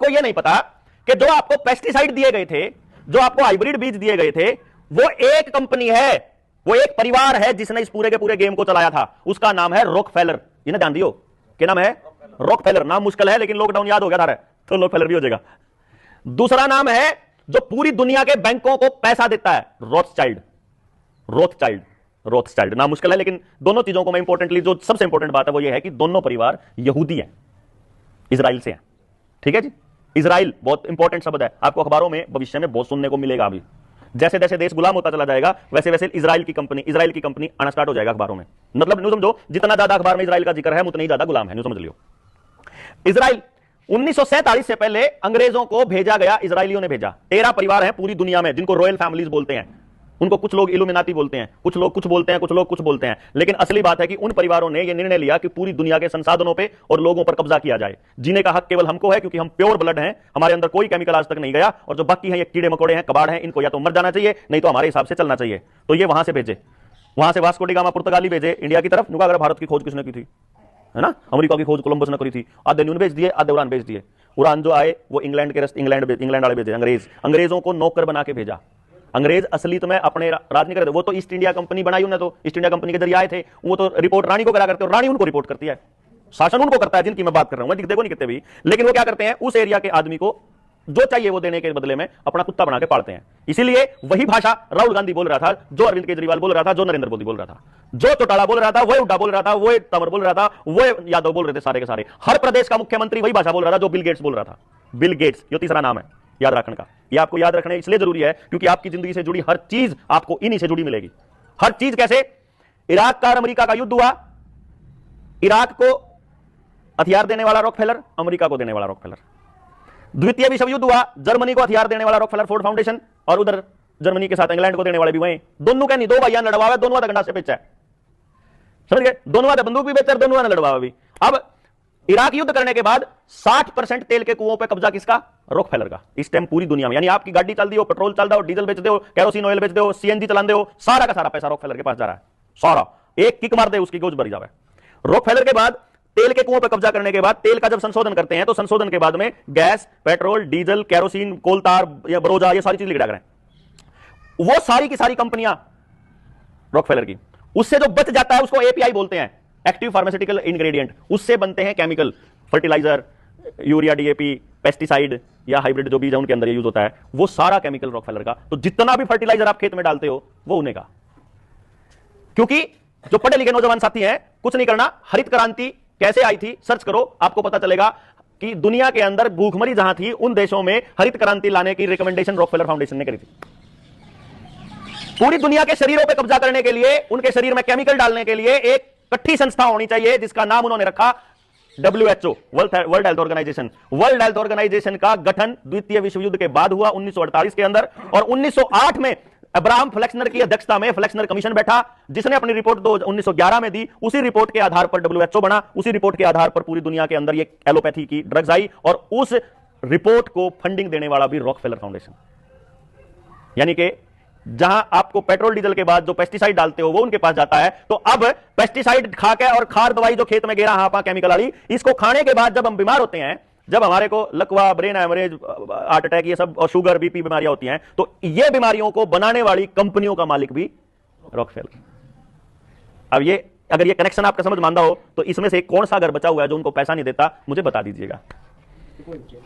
आपको यह नहीं पता कि जो आपको पेस्टिसाइड दिए गए थे, जो आपको हाइब्रिड बीज दिए गए थे, वो एक कंपनी है, वो एक परिवार है जिसने इस पूरे के पूरे गेम को चलाया था। उसका नाम है रॉकफेलर। इन्हें ध्यान दियो, क्या नाम है? रॉकफेलर। नाम मुश्किल है लेकिन लॉकडाउन याद हो गया था, तो रॉकफेलर भी हो जाएगा। दूसरा नाम है जो पूरी दुनिया के बैंकों को पैसा देता है, रोथस्चाइल्ड। रोथस्चाइल्ड, रोथस्चाइल्ड नाम मुश्किल है लेकिन दोनों चीजों को मैं इंपॉर्टेंटली, जो सबसे इंपॉर्टेंट बात है वो ये है कि दोनों परिवार यहूदी हैं, इजराइल से हैं। ठीक है जी, इजराइल बहुत इंपॉर्टेंट शब्द है, आपको अखबारों में भविष्य में बहुत सुनने को मिलेगा। अभी जैसे जैसे देश गुलाम होता चला जाएगा वैसे वैसे इजराइल की कंपनी आना स्टार्ट हो जाएगा अखबारों में। मतलब न्यू समझो, जितना ज्यादा अखबार में इजराइल का जिक्र है उतने ही ज्यादा गुलाम है, न्यू समझ लियो। इजराइल 1947 से पहले अंग्रेजों को भेजा गया, इजरायलियों ने भेजा। 13 परिवार हैं पूरी दुनिया में जिनको रॉयल फैमिलीज बोलते हैं। उनको कुछ लोग इल्यूमिनाती बोलते हैं, कुछ लोग कुछ बोलते हैं, कुछ लोग कुछ बोलते हैं, लेकिन असली बात है कि उन परिवारों ने यह निर्णय लिया कि पूरी दुनिया के संसाधनों पे और लोगों पर कब्जा किया जाए। जीने का हक केवल हमको है क्योंकि हम प्योर ब्लड हैं, हमारे अंदर कोई केमिकल आज तक नहीं गया, और जो बाकी हैं ये कीड़े मकोड़े हैं, कबाड़ हैं, इनको या तो मर जाना चाहिए नहीं तो हमारे हिसाब से चलना चाहिए। तो ये वहां से भेजे, वहां से वास्को डी गामा पुर्तगाली भेजे इंडिया की तरफ। नुका अगर भारत की खोज किसने की थी, है ना? अमेरिका की खोज कोलंबस ने करी थी। आधे न्यून भेज दिए, आधे उड़ान भेज दिए। उड़ान जो आए वो इंग्लैंड के रस्त इंग्लैंड वाले भेजे, अंग्रेजों को नौकर बना के भेजा। अंग्रेज असली तो मैं अपने राज नहीं करते, वो तो ईस्ट इंडिया कंपनी बनाई उन्होंने, तो ईस्ट इंडिया कंपनी के जरिए आए थे। वो तो रिपोर्ट रानी को करा करते, और रानी उनको रिपोर्ट करती है, शासन उनको करता है, जिनकी मैं बात कर रहा हूं, मैं दिखते को नहीं कितने भी। लेकिन वो क्या करते हैं, उस एरिया के आदमी को जो चाहिए वो देने के बदले में अपना कुत्ता बना के पालते हैं। इसीलिए वही भाषा राहुल गांधी बोल रहा था, जो अरविंद केजरीवाल बोल रहा था, जो नरेंद्र मोदी बोल रहा था, जो चौटाला बोल रहा था, वो हुड्डा बोल रहा था, वो तंवर बोल रहा था, वो यादव बोल रहे थे, सारे के सारे। हर प्रदेश का मुख्यमंत्री वही भाषा बोल रहा था जो बिल गेट्स बोल रहा था। बिल गेट्स, ये तीसरा नाम है याद रखने का। ये आपको याद रखना इसलिए जरूरी है क्योंकि आपकी जिंदगी से जुड़ी हर चीज आपको इन्हीं से जुड़ी मिलेगी। हर चीज कैसे? इराक का और अमेरिका का युद्ध हुआ, इराक को हथियार देने वाला रॉकफेलर, अमेरिका को देने वाला रॉकफेलर। द्वितीय विश्व युद्ध हुआ, जर्मनी को हथियार देने वाला रॉकफेलर फोर्ड फाउंडेशन, और उधर जर्मनी के साथ इंग्लैंड को देने वाले भी वही। दोनों का नहीं, दो भाइयों ने लड़वा है, दोनों गंडा से बेचा है, समझ गए? दोनों बंदूक भी बेचा, दोनों ने लड़वा भी। अब इराक युद्ध करने के बाद 60% तेल के कुओं पे कब्जा किसका? रॉकफेलर का। इस टाइम पूरी दुनिया में, यानी आपकी गाड़ी चल दी हो, पेट्रोल चल रहा हो, डीजल बेच दो, केरोसिन ऑयल बेच दो, सीएनजी चलाते हो, सारा का सारा पैसा रॉकफेलर के पास जा रहा है। सारा एक किक मार दे उसकी गोज भर जावे। रॉकफेलर के बाद तेल के कुओं पर कब्जा करने के बाद तेल का जब संशोधन करते हैं तो संशोधन के बाद में गैस, पेट्रोल, डीजल, केरोसिन, कोलतार या बरोजा, ये सारी चीज लिखा करें। वो सारी की सारी कंपनियां रॉकफेलर की। उससे जो बच जाता है उसको एपीआई बोलते हैं, एक्टिव फार्मास्यूटिकल इंग्रेडिएंट। उससे बनते हैं chemical, fertiliser, urea, DAP, pesticide या हाइब्रिड जो बीज है उनके अंदर ये यूज होता है, वो सारा केमिकल रॉकफेलर का। तो जितना भी फर्टिलाइजर आप खेत में डालते हो वो उन्हें का। क्योंकि जो पढ़े लिखे नौजवान साथी हैं, कुछ नहीं करना, हरित क्रांति कैसे आई थी सर्च करो, आपको पता चलेगा कि दुनिया के अंदर भूखमरी जहां थी उन देशों में हरित क्रांति लाने की रिकमेंडेशन रॉकफेलर फाउंडेशन ने करी थी। पूरी दुनिया के शरीरों पे कब्जा करने के लिए, उनके शरीर में केमिकल डालने के लिए एक इकट्ठी संस्था होनी चाहिए जिसका नाम उन्होंने रखा WHO, World Health Organization. World Health Organization का गठन द्वितीय विश्व युद्ध के बाद हुआ 1948 के अंदर, और 1908 में अब्राहम फ्लेक्सनर की अध्यक्षता में फ्लेक्सनर कमीशन बैठा जिसने अपनी रिपोर्ट 1911 में दी। उसी रिपोर्ट के आधार पर WHO बना, उसी रिपोर्ट के आधार पर पूरी दुनिया के अंदर ये एलोपैथी की ड्रग्स आई, और उस रिपोर्ट को फंडिंग देने वाला भी रॉकफेलर फाउंडेशन। यानी कि जहां आपको पेट्रोल डीजल के बाद जो पेस्टिसाइड डालते हो वो उनके पास जाता है। तो अब पेस्टिसाइड खा के और खार दवाई जो खेत में गेरा हापा केमिकल वाली, इसको खाने के बाद जब हम बीमार होते हैं, जब हमारे को लकवा, ब्रेन हैमरेज, हार्ट अटैक, ये सब, और शुगर, बीपी बीमारियां होती हैं, तो ये बीमारियों को बनाने वाली कंपनियों का मालिक भी रॉकफेलर। अब ये अगर ये कनेक्शन आपका समझ मानदा हो तो इसमें से कौन सा घर बचा हुआ है जो उनको पैसा नहीं देता, मुझे बता दीजिएगा। ठीक।